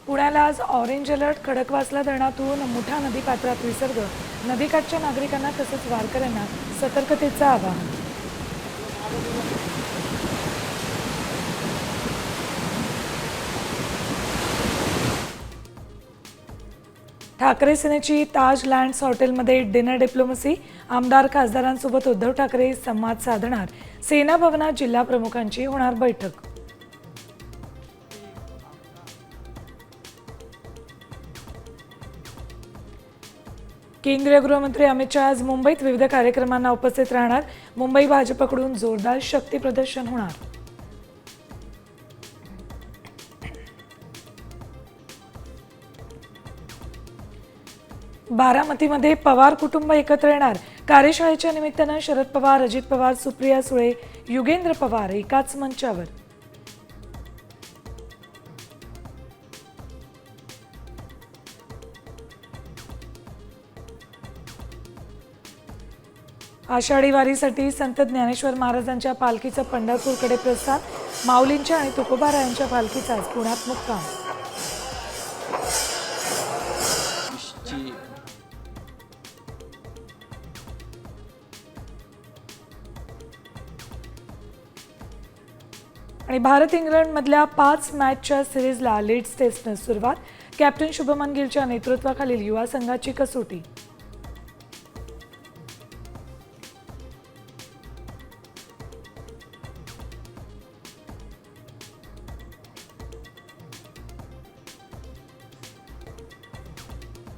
पुण्याला आज orange alert. Khadakwasla धरणातून मुठा नदीपात्रात विसर्ग. नदीकाठच्या नागरिकांना तसंच वारकऱ्यांना सतर्कतेचं आवाहन. ठाकरे सेनेची ताज लँड्स हॉटेलमध्ये डिनर डिप्लोमसी. आमदार खासदारांसोबत उद्धव ठाकरे संवाद साधणार. सेना भवनात जिल्हा प्रमुखांची होणार बैठक. केंद्रीय गृहमंत्री अमित शहा आज मुंबईत विविध कार्यक्रमांना उपस्थित राहणार. मुंबई भाजपकडून जोरदार शक्ती प्रदर्शन होणार. बारामतीमध्ये पवार कुटुंब एकत्र येणार. कार्यशाळेच्या निमित्तानं शरद पवार, अजित पवार, सुप्रिया सुळे, युगेंद्र पवार एकाच मंचावर. आषाढी वारीसाठी संत ज्ञानेश्वर महाराजांच्या पालखीचं पंढरपूरकडे प्रस्थान. माऊलींच्या आणि तुकोबारायांच्या पालखीचा आज पुण्यात मुक्काम. आणि भारत इंग्लंड मधल्या 5 मॅचच्या सिरीजला लीड्स टेस्टनं सुरुवात. कॅप्टन शुभमन गिलच्या नेतृत्वाखालील युवा संघाची कसोटी.